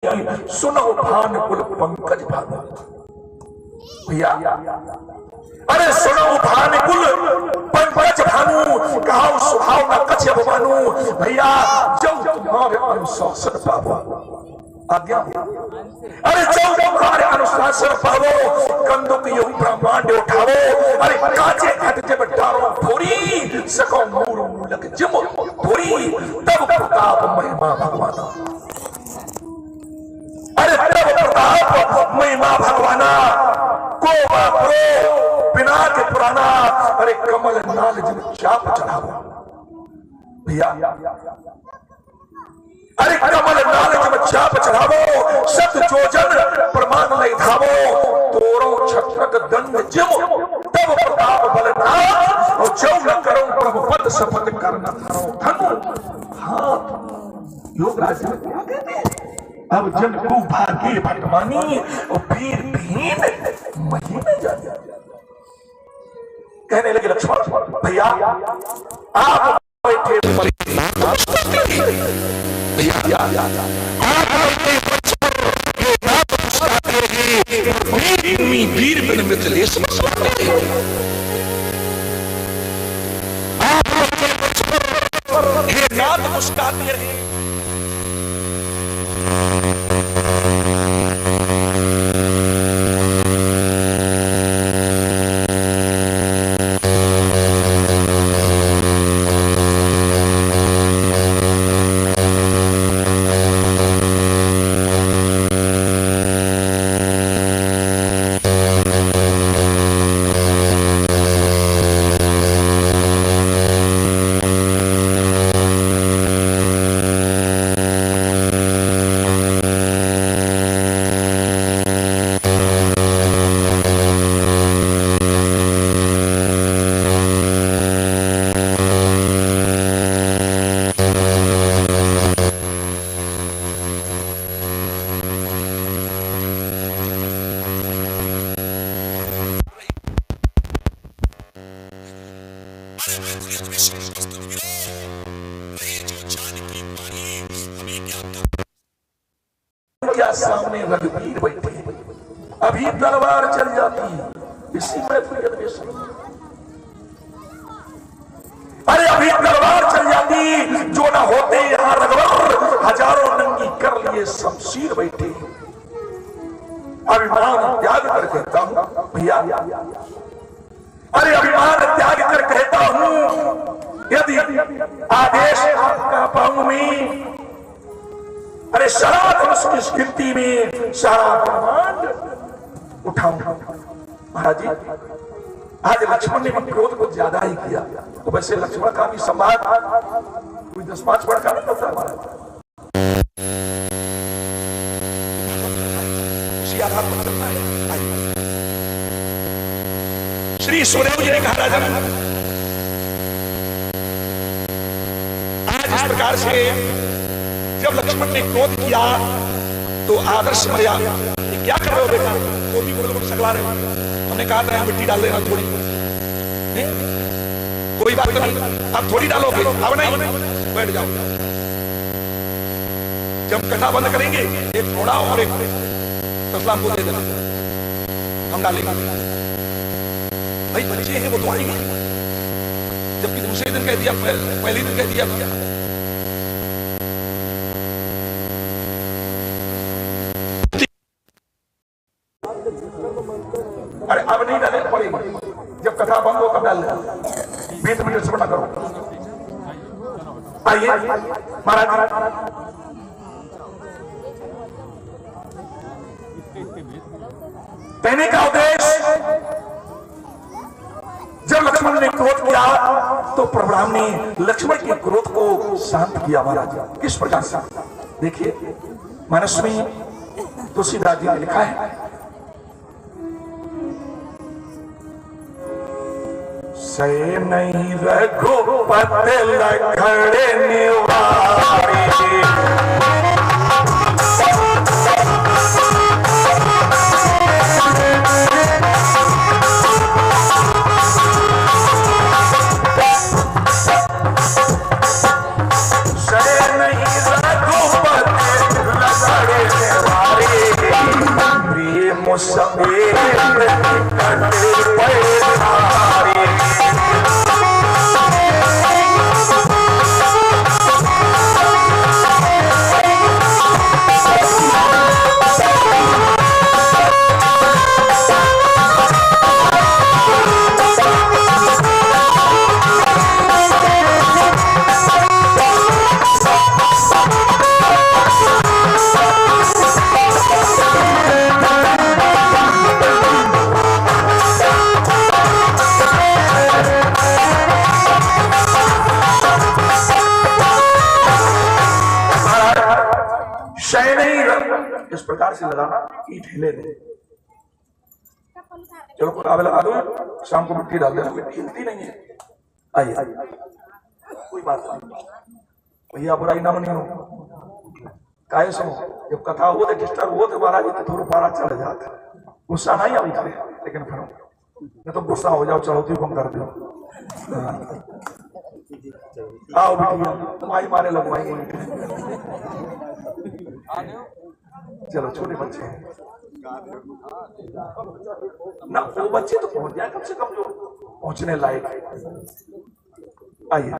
सुनो भान कुल पंकज भानु भैया, अरे सुनो भान कुल पंकज भानु, कहा स्वभाव न कछ भानु भैया, जो तुम्हारे अनुशासन पावो आज्ञा, अरे जो तुम्हारे अनुशासन पावो, कंदुक यूं ब्रह्मांड उठावो, अरे काचे घट जब डारो थोड़ी सको मूर मूलक जिम थोड़ी, तब प्रताप महिमा भगवाना, अरे तब प्रताप महिमा भगवाना, को बापरो बिना के पुराना, अरे कमल नाल जिन चाप चढ़ावो भैया, अरे कमल नाल जिन चाप चढ़ावो, सत जोजन प्रमाण नहीं धावो, तोरो छत्रक दंड जिम, तब प्रताप बलनाथ, और जो न करो प्रभु पद शपथ करना थारो धनु हाथ योगराज में क्या कहते हैं, अब जन को भाग्य भटमानी और वीर भीन महीने जाते, कहने लगे लक्ष्मण भैया आप बैठे भैया, वीर बिन मिथिलेश हे नाथ मुस्काते रहे, क्या सामने रघुवीर बैठे, अभी तलवार चल जाती इसी में, अरे अभी तलवार चल जाती, जो ना होते यहाँ रघुवर, हजारों नंगी कर लिए शमशीर बैठे, अभिमान त्याग कर कहता हूं भैया, अरे अभिमान त्याग कर कहता हूं, यदि आदेश आपका पाऊं मैं, अरे सारा धनुष की स्थिति में सारा ब्रह्मांड उठाऊं। महाराज जी आज लक्ष्मण ने भी क्रोध को ज्यादा ही किया, तो वैसे लक्ष्मण का भी सम्मान कोई 10-5 बढ़ का नहीं करता महाराज, श्री सूर्यदेव जी ने कहा राजा आज इस प्रकार से जब लक्ष्मण ने क्रोध किया तो आदर्श मर्यादा, क्या कर रहे हो बेटा, वो भी बोल सकला रहे, हमने कहा था मिट्टी डाल देना थोड़ी, कोई बात नहीं अब थोड़ी डालोगे, अब नहीं बैठ जाओ, जब कथा बंद करेंगे एक थोड़ा और एक तस्लाम को दे देना, हम डालेंगे, भाई बच्चे हैं वो तो आएंगे, जबकि दूसरे दिन कह दिया, पहले दिन कह दिया, अरे अब नहीं डाले पड़ेगी, जब कथा बंद हो तब डाल देना, 20 मिनट से बड़ा करो। आइए महाराज, कहने का उद्देश्य, जब लक्ष्मण ने क्रोध किया तो प्रभु राम ने लक्ष्मण के क्रोध को शांत किया। महाराज किस प्रकार से देखिए, मानस में तुलसीदास जी ने लिखा है, से नहीं रघुपति लखड़ निवारी, से नहीं रघुपति लखड़ समेत कटे पैसारे। इस प्रकार से लगाना ईट हिले नहीं। चलो कुराबे लगा दो, शाम को मिट्टी डाल देना, मिट्टी हिलती नहीं है। आइए कोई बात नहीं भैया, बुराई ना मनियो काहे सुनो। जब कथा हो तो डिस्टर्ब हो तो महाराज तो थोड़ा पारा चढ़ जाता, गुस्सा नहीं आई करे, लेकिन फिर मैं तो गुस्सा हो जाओ, चढ़ौती कम कर दो। आओ बिटिया तुम्हारी मारे लगवाई। चलो छोटे बच्चे ना, वो बच्चे तो पहुंच जाए कम से कम जो पहुंचने लायक है। आइए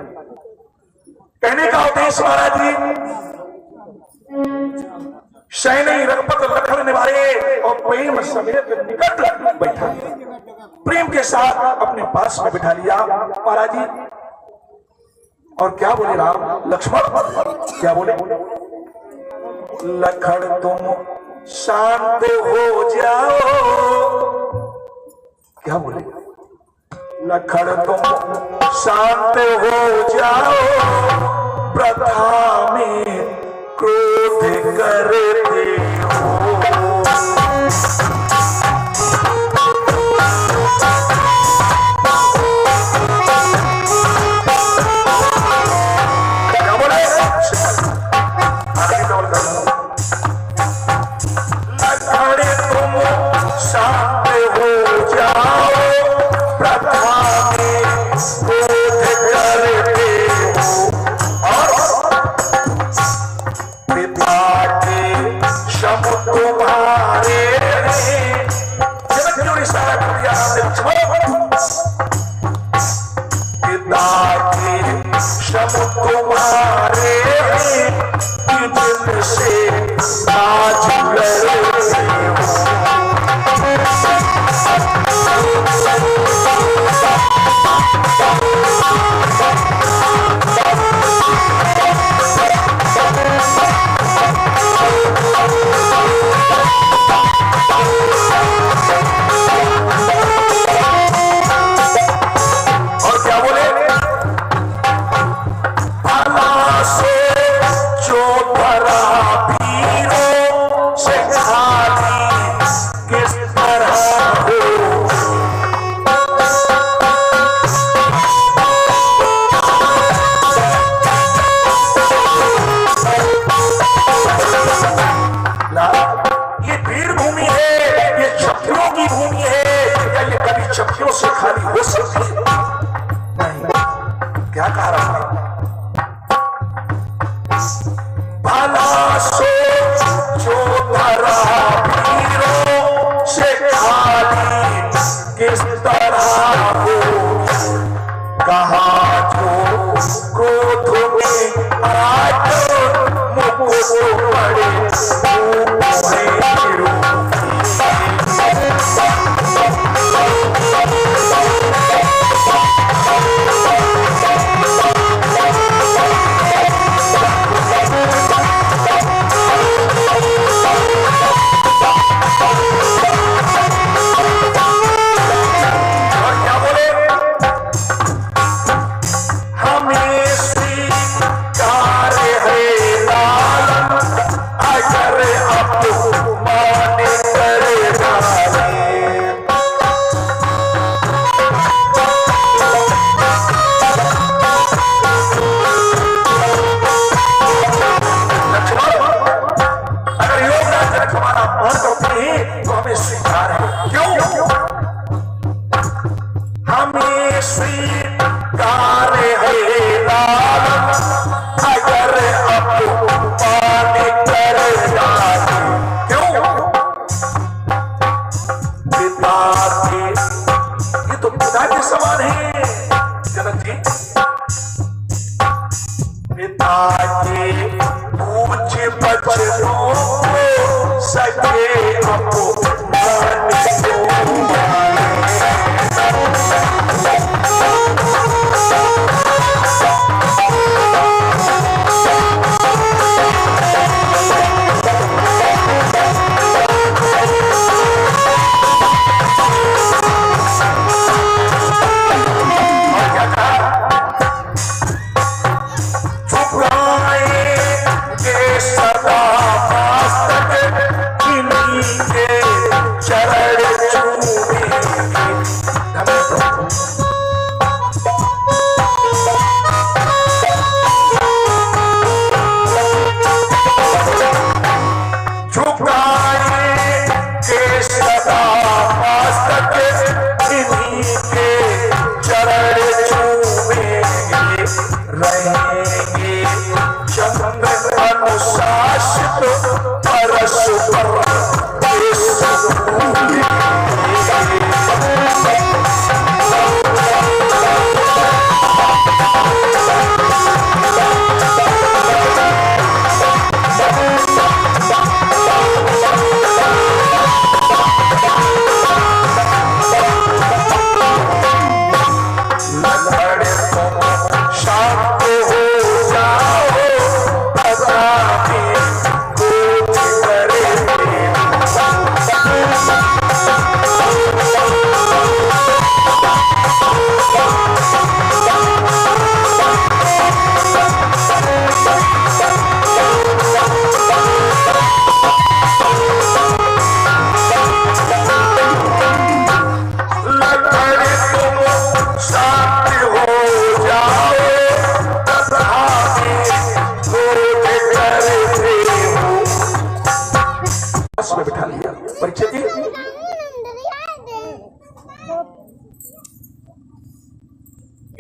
कहने का उद्देश्य महाराज जी, शयनी रघुपत लखन निभाए और प्रेम समेत निकट बैठा, प्रेम के साथ अपने पास में बिठा लिया महाराज जी। और क्या बोले राम लक्ष्मण, क्या बोले, लखन तुम शांत हो जाओ। क्या बोले, लखन तुम शांत हो जाओ, प्रथा में क्रोध करते हो।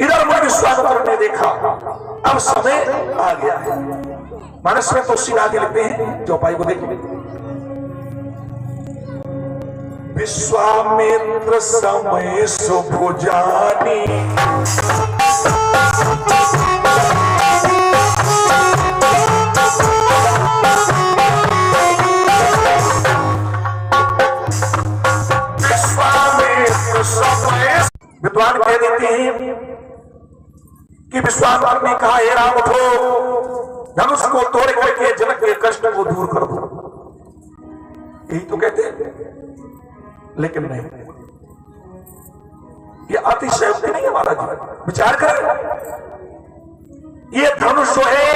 इधर मुनि विश्वामित्र ने देखा अब समय आ गया है। मानस में तो सीधा आगे लिखते हैं, चौपाई को देखिए। विश्वामित्र समय सुभुजानी विद्वान कह देते हैं कि विश्वामित्र ने कहा, हे राम उठो, धनुष को तोड़ करके जनक के कष्ट को दूर कर दो। यही तो कहते हैं, लेकिन नहीं, ये अतिशयोक्ति नहीं है महाराज। विचार करें, ये धनुष जो है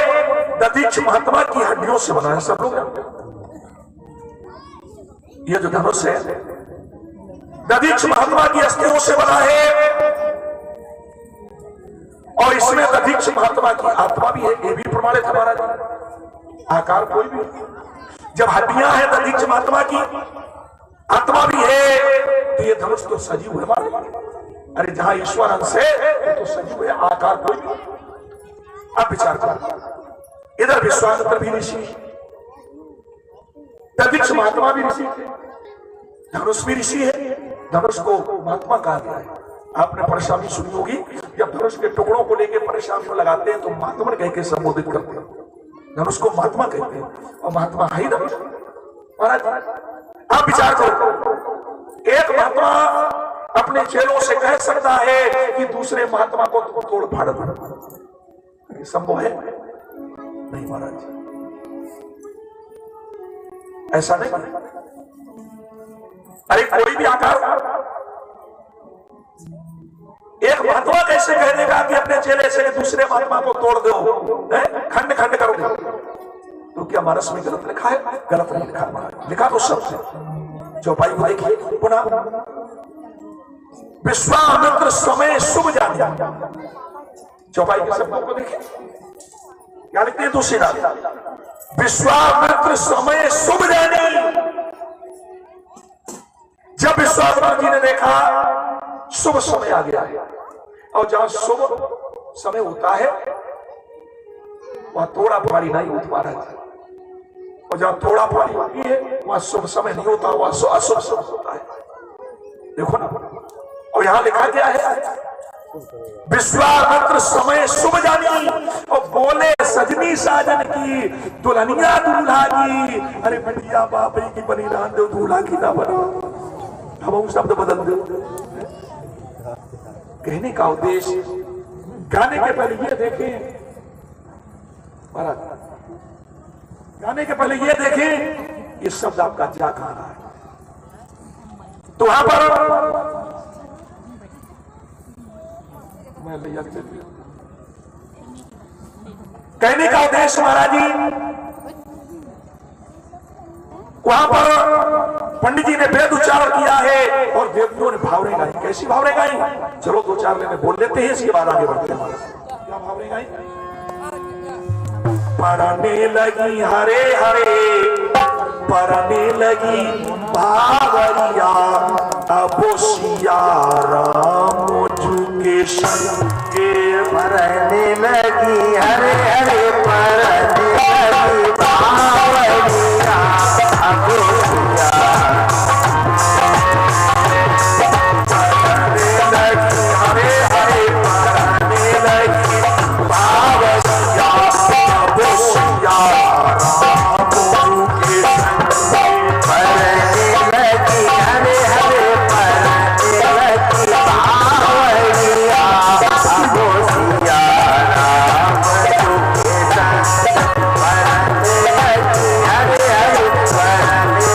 दधीच महात्मा की हड्डियों से बना है। सब लोग जानते हैं ये जो धनुष है दधीच महात्मा की अस्थियों से बना है, और इसमें दधीच महात्मा की आत्मा भी है। ये भी प्रमाणित है महाराज। आकार कोई भी, जब हड्डियां हैं दधीच महात्मा की, आत्मा भी है, तो ये धनुष तो सजीव है महाराज। अरे जहां ईश्वर अंश है तो सजीव है, आकार कोई भी। अब विचार कर, इधर विश्वामित्र भी ऋषि, दधीच महात्मा भी ऋषि, धनुष भी ऋषि है। धनुष को महात्मा कहा गया है। आपने परेशानी सुनी होगी, जब धनुष के टुकड़ों को लेकर परेशानी लगाते हैं तो महात्मा कह के संबोधित करते हैं। धनुष को महात्मा कहते हैं, और महात्मा है ही धनुष महाराज। आप विचार करो, एक महात्मा अपने चेलों से कह सकता है कि दूसरे महात्मा को तोड़ फाड़ दो, संभव है? नहीं महाराज, ऐसा नहीं। अरे कोई भी आकार, एक महात्मा कैसे कह देगा कि अपने चेले से दूसरे महात्मा को तोड़ दो, खंड खंड कर दो? तो क्या मानस में गलत लिखा है? गलत नहीं लिखा महाराज, लिखा तो शब्द। चौपाई को देखिए पुनः, विश्वामित्र समय शुभ जानी। चौपाई के शब्दों को देखिए क्या लिखते हैं, दूसरी बात, विश्वामित्र समय शुभ जानी। जब विश्वामित्र जी ने देखा शुभ समय आ गया है, और जहां शुभ समय होता है वहां थोड़ा पानी नहीं उठ पा रहा है, और जहां थोड़ा पानी होती है वहां शुभ समय नहीं होता, वहां अशुभ समय होता है। देखो ना, और यहां लिखा क्या है, विश्वामित्र समय शुभ जानी, और बोले सजनी साजन की, दुल्हनिया दूल्हा की। अरे भटिया बाबे की बनी ना दो, दूल्हा की ना बना। हम शब्द बदल दो। कहने का उद्देश्य, गाने के पहले ये देखें महाराज, गाने के पहले ये देखें ये शब्द आपका जा कहां रहा है। तो वहां पर मैं भैया कहने का उद्देश्य महाराज जी, वहां पर पंडित जी ने वेद उच्चारण किया है और देवताओं ने भावरे गाई। कैसी भावरे गाई? चलो दो चार लेने बोल लेते हैं, इसके बाद आगे बढ़ते हैं। क्या भावरे गाई? पढ़ने लगी हरे हरे, पढ़ने लगी बावरिया, अब सिया राम झुके संगे। पढ़ने लगी हरे हरे, पढ़ने लगी बावरिया, अब सिया। पढ़ने लगी हरे हरे, पढ़ने लगी बावरिया, अब सिया राम झुके संगे। पढ़ने लगी हरे हरे, पढ़ने लगी बावरिया, अब सिया राम झुके संगे। पढ़ने लगी हरे हरे, पढ़ने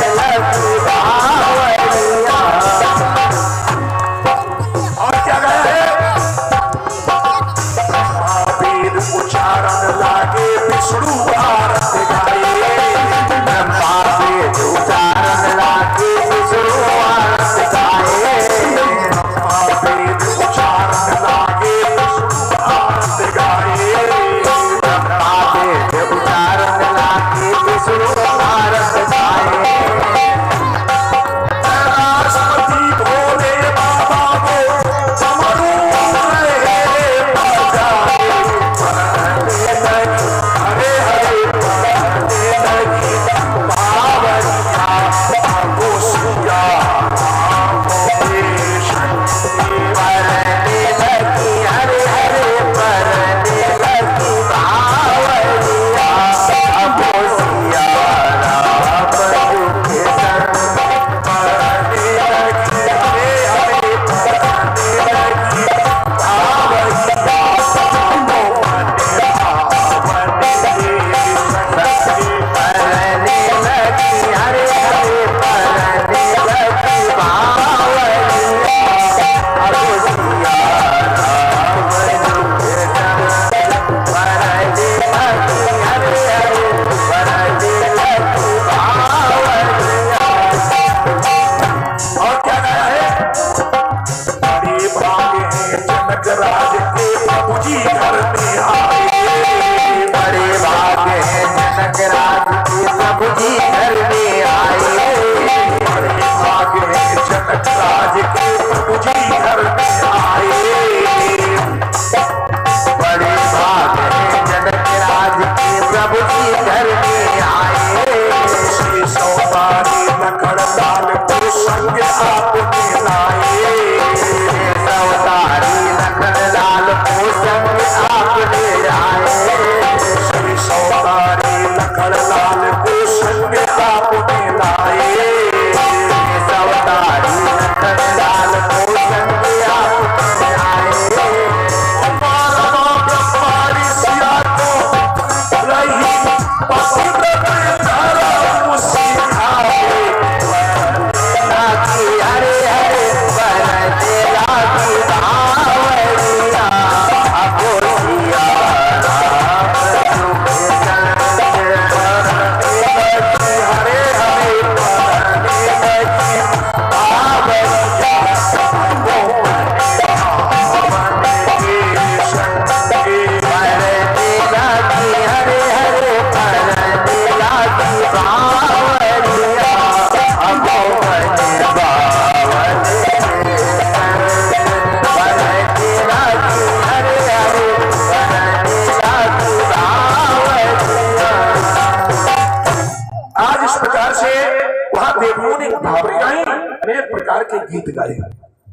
बेटियों ने भावरें गाई, अनेक प्रकार के गीत गाए,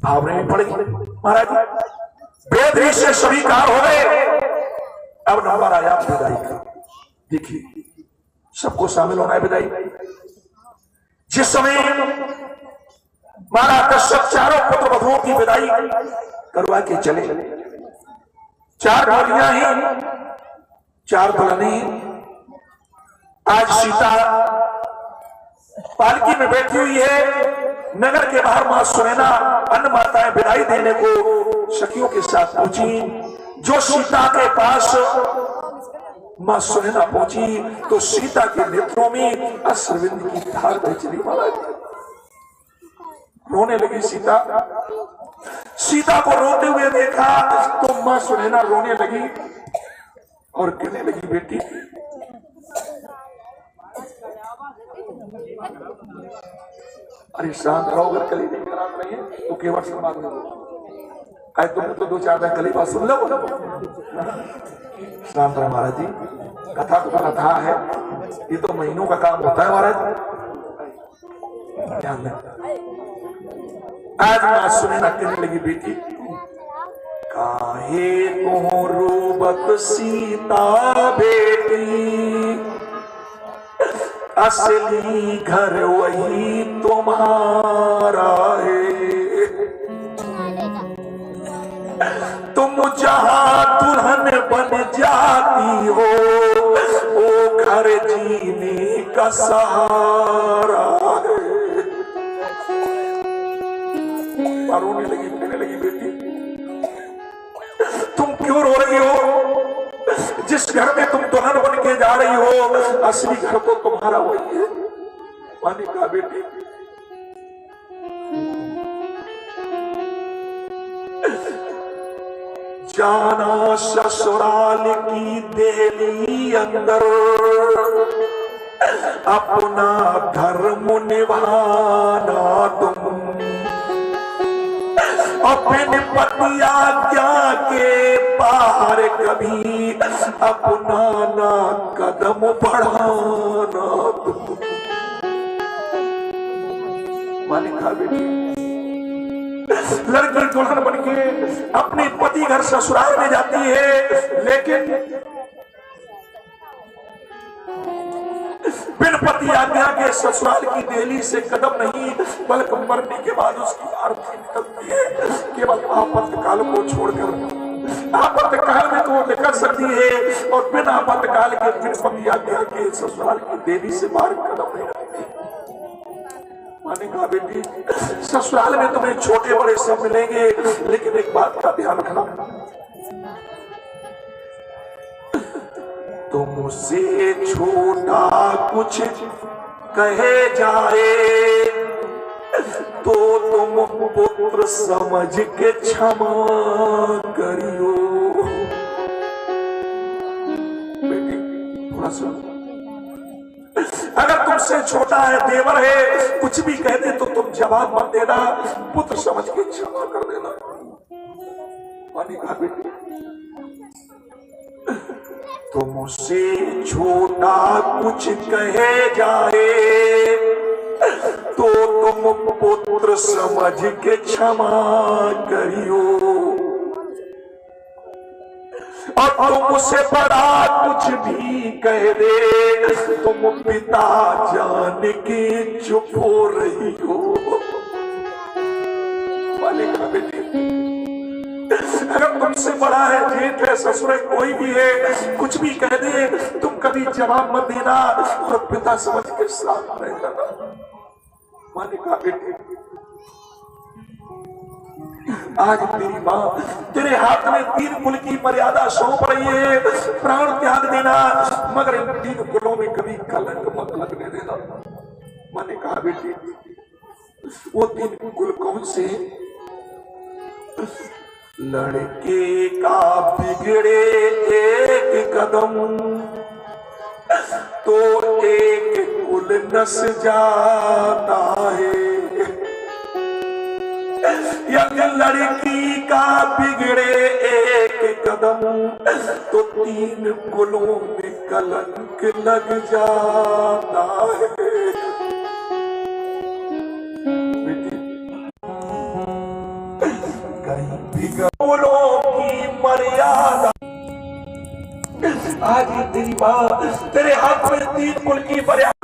भावरें पढ़ी। महाराज वेद ऋषि सभी कार हो गए। अब नंबर आया विदाई का। देखिए सबको शामिल होना है विदाई। जिस समय महाराज कश्यप चारों पुत्र वधुओं की विदाई करवा के चले, 4 डोलियां ही 4 दुल्हने। आज सीता पालकी में बैठी हुई है। नगर के बाहर मां सुनैना अन्न माताएं विदाई देने को सखियों के साथ पहुंची। जो सीता के पास मां सुनैना पहुंची तो सीता के नेत्रों में अश्रुबिंद की धार बह चली। महाराज रोने लगी सीता। सीता को रोते हुए देखा तो मां सुनैना रोने लगी और कहने लगी, बेटी अरे शांत रहो, अगर कली नहीं करा रही है तो केवल संवाद में अरे तुम तो 2-4 दिन कली बात सुन लो। शांत रहो महाराज जी, कथा तो कथा है, ये तो महीनों का काम होता है महाराज, ध्यान दें। आज मां सुनैना कहने लगी, बेटी काहे तो रोबत सीता बेटी, असली घर वही तुम्हारा है। तुम जहां दुल्हन बन जाती हो वो घर जीने का सहारा है। रोने लगी, कहने लगी, बेटी तुम क्यों रो रही हो? जिस घर में तुम दुल्हन बन के जा रही हो असली घर तो तुम्हारा वही है। माने कहा, बेटी जाना ससुराल की देहली अंदर, अपना धर्म निभाना तुम, अपने पति आज्ञा के बाहर कभी अपना ना कदम बढ़ाना तुम। माने कहा, बेटी लड़की दुल्हन बन के अपने पति घर ससुराल में जाती है, लेकिन बिन पति आज्ञा के ससुराल की देहली से कदम नहीं, बल्कि मरने के बाद उसकी आरती निकलती है। केवल आपातकाल को छोड़कर, आपातकाल में तो वो निकल सकती है और बिन आपातकाल के बिन पति आज्ञा के ससुराल की देहली से बाहर कदम नहीं रखती। माने कहा, बेटी ससुराल में तुम्हें छोटे बड़े सब मिलेंगे, लेकिन एक बात का ध्यान रखना, तुमसे छोटा कुछ कहे जाए तो तुम पुत्र समझ के क्षमा करियो। बेटी थोड़ा सुन, अगर तुमसे छोटा है, देवर है, कुछ भी कह दे तो तुम जवाब मत देना, पुत्र समझ के क्षमा कर देना। माने कहा, बेटी तुमसे छोटा कुछ कहे जाए तो तुम पुत्र समझ के क्षमा करियो, और तुमसे बड़ा कुछ भी कह दे तुम पिता जान के चुप हो रही हो। माने कहा, बेटी अगर तुमसे बड़ा है, जेठ है, ससुर है, कोई भी है, कुछ भी कह दे तुम कभी जवाब मत देना और पिता समझ के साथ रह जाना। माने कहा, बेटी आज तेरी मां तेरे हाथ में 3 कुल की मर्यादा सौंप रही है, प्राण त्याग देना, मगर इन 3 कुलों में कभी कलंक मत लगने देना। माने कहा, बेटी वो 3 कुल कौन से? लड़के का बिगड़े एक कदम तो एक कुल नस जाता है, यदि लड़की का बिगड़े एक कदम तो 3 कुलों में कलंक लग जाता है। कुलों की मर्यादा। आज ये तेरी माँ तेरे हाथ में 3 कुल की मर्यादा